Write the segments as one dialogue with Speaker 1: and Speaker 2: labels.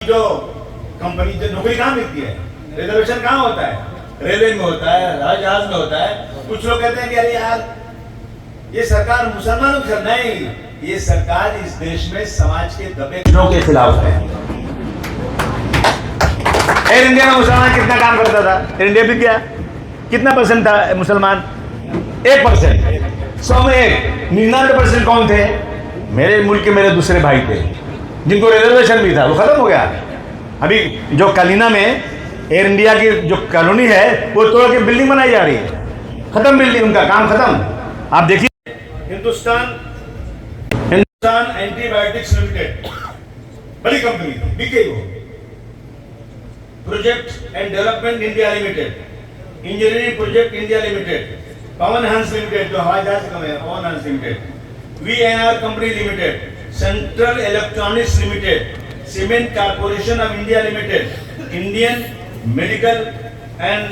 Speaker 1: जो कंपनी जो नौकरी कहाँ मिलती है, रिजर्वेशन कहाँ होता है, रेलवे में होता है, हवाई जहाज में होता है। कुछ लोग कहते हैं कि अरे यार ये सरकार मुसलमानों के नहीं, ये सरकार इस देश में समाज के दबे के खिलाफ है। एयर इंडिया में मुसलमान कितना काम करता था, एयर इंडिया भी क्या, कितना परसेंट था मुसलमान? 1%। 100 में 1, 99% कौन थे? मेरे मुल्क के मेरे दूसरे भाई थे जिनको रिजर्वेशन भी था, वो खत्म हो गया। अभी जो कलीना में एयर इंडिया की जो कॉलोनी है वो तोड़ के बिल्डिंग बनाई जा रही है, खत्म बिल्डिंग, उनका काम खत्म। आप देखिए हिंदुस्तान एंटीबायोटिक्स लिमिटेड बड़ी कंपनी थी, बिके वो। Project and development India limited, engineering project India limited, Pawan Hans limited जो हवाई जहाज का है, Pawan Hans limited, VNR company limited, central electronics limited, cement corporation of India limited, Indian medical and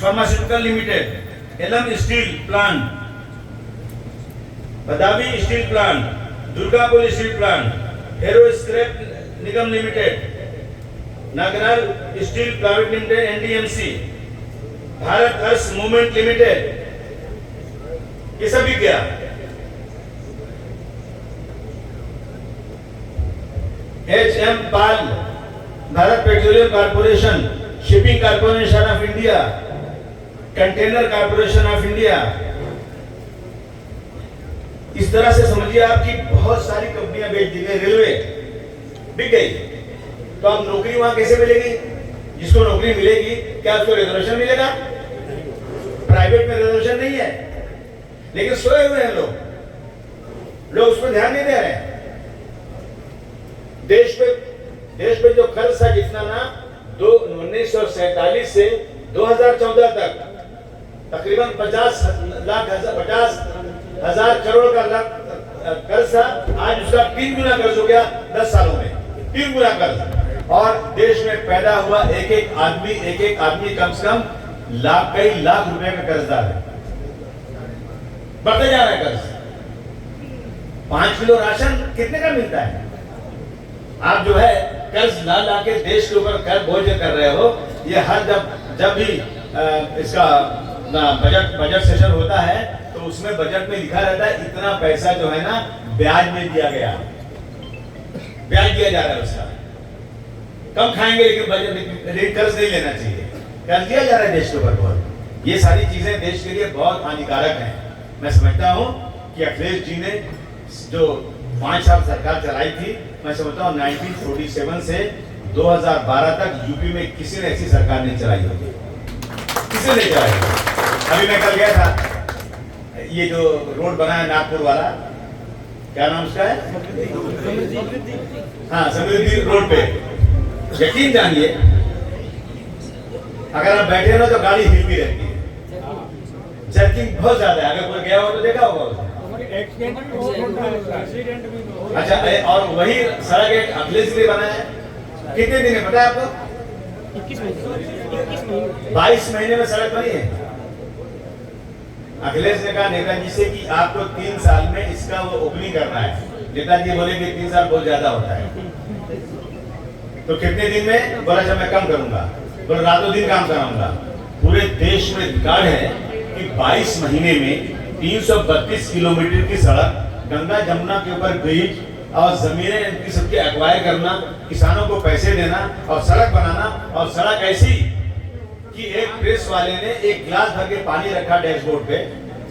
Speaker 1: pharmaceutical limited, एलम स्टील प्लांट, बदावी steel plant, Durgapur steel plant, हेरो scrap Nigam limited, नागराल steel private limited NDMC, Bharat earth movement limited, ये सभी क्या? HM Pal, Bharat petroleum corporation, shipping corporation of India, container corporation of India. इस तरह से समझिए आपकी बहुत सारी कंपनियां बेच दी गई, रेलवे बिक गई। तो अब नौकरी वहां कैसे मिलेगी? जिसको नौकरी मिलेगी क्या उसको रिजर्वेशन मिलेगा? प्राइवेट में रिजर्वेशन नहीं है, लेकिन सोए हुए हैं लोग उस पर ध्यान नहीं दे रहे हैं। देश पे जो कर्ज था जितना ना 1947 से 2014 तक तकरीबन 50 हजार करोड़ का कर्ज था, आज उसका 3 गुना कर्ज हो गया 10 सालों में, 3 गुना कर्ज। और देश में पैदा हुआ एक एक आदमी कम से कम कई लाख रुपए का कर्जदार है, बढ़ते जा रहा है कर्ज। 5 किलो राशन कितने का मिलता है? आप जो है कर्ज ला के देश के ऊपर कर बोझ कर रहे हो। ये हर जब भी इसका बजट सेशन होता है तो उसमें बजट में लिखा रहता है इतना पैसा जो है ना ब्याज में दिया गया, ब्याज दिया जा रहा है उसका। कम खाएंगे लेकिन बजट कर्ज नहीं लेना चाहिए, कर्ज दिया जा रहा है देश के ऊपर बहुत। ये सारी चीजें देश के लिए बहुत हानिकारक हैं। मैं समझता हूं कि अखिलेश जी ने जो 5 साल सरकार चलाई थी, मैं समझता हूं 1947 से 2012 तक यूपी में किसी ने ऐसी सरकार नहीं चलाई होगी, किसी ने चलाई। अभी मैं कल गया था, ये जो रोड बना है नागपुर वाला, क्या नाम उसका है? हाँ, समृद्धि रोड पे। यकीन जानिए अगर आप बैठे हो ना तो गाड़ी हिलती रहती है, जर्किंग बहुत ज्यादा है। अगर कोई गया हो तो देखा होगा। अच्छा, और वही सड़क एक अखिलेश जी ने बनाया है, कितने दिन है पता है आपको? 22 महीने में सड़क बनी है। अखिलेश ने कहा नेताजी से कि आपको 3 साल में इसका वो ओपनिंग करना है। नेताजी बोले कि 3 साल बहुत ज्यादा होता है, तो कितने दिन में? बोला जब मैं कम करूंगा, बोला रातों दिन काम कराऊंगा। पूरे देश में रिकॉर्ड है कि 22 महीने में 332 किलोमीटर की सड़क, गंगा जमुना के ऊपर ब्रिज और जमीनें इनकी सबकी एक्वायर करना, किसानों को पैसे देना और सड़क बनाना। और सड़क ऐसी कि एक प्रेस वाले ने एक गिलास भर के पानी रखा डैशबोर्ड पे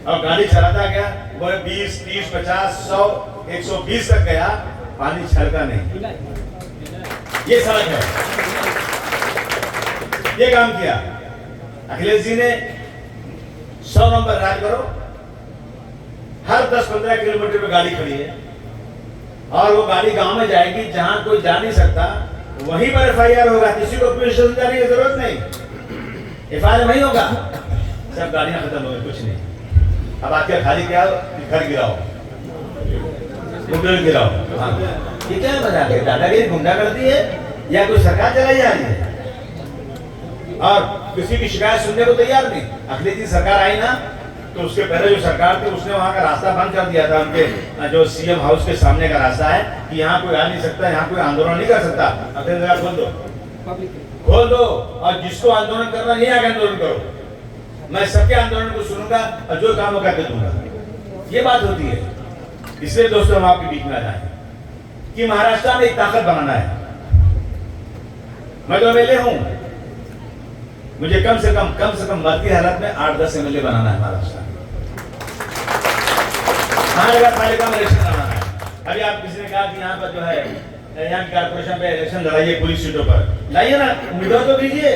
Speaker 1: और गाड़ी चलाता गया, वो 20, 30, 50, 100, 120 तक गया, पानी छलका नहीं। ये सड़क है, ये काम किया अखिलेश जी ने। 100 नंबर राज करो, हर 10-15 किलोमीटर पे गाड़ी खड़ी है और वो गाड़ी गांव में जाएगी जहां कोई जा नहीं सकता, वहीं पर FIR होगा, किसी को पुलिस स्टेशन जाने की जरूरत नहीं, FIR वहीं होगा। सब गाड़ियां खत्म हो गई, कुछ नहीं। अब आके खाली क्या, घर गिराओ, बुलडोजर गिराओ। हाँ, ये क्या मजाक है? दादागिरी गुंडागर्दी है या कोई सरकार चलाई जा रही है? और किसी की शिकायत सुनने को तैयार नहीं। अखिलेश जी सरकार आई ना तो उसके पहले जो सरकार थी उसने वहां का रास्ता बंद कर दिया था, उनके जो CM हाउस के सामने का रास्ता है कि यहाँ कोई आ नहीं सकता, यहाँ कोई आंदोलन नहीं कर सकता, अपने जगह खोल दो और जिसको आंदोलन करना नहीं आगे आंदोलन करो। मैं सबके आंदोलन को सुनूंगा और जो काम करके दूंगा। ये बात होती है। इसलिए दोस्तों हम आपके बीच में आ जाए कि महाराष्ट्र में एक ताकत बनाना है। मैं तो एमएलए हूं, मुझे कम से कम मरती हालत में 8-10 एमएलए बनाना है महाराष्ट्र में। महानगर पालिका में इलेक्शन कराना है। अभी आप किसी ने कहा कि यहाँ पर जो है यहाँ की कारपोरेशन पे इलेक्शन लड़ाइए पुलिस सीटों पर, लाइए ना, उम्मीदवार तो दीजिए।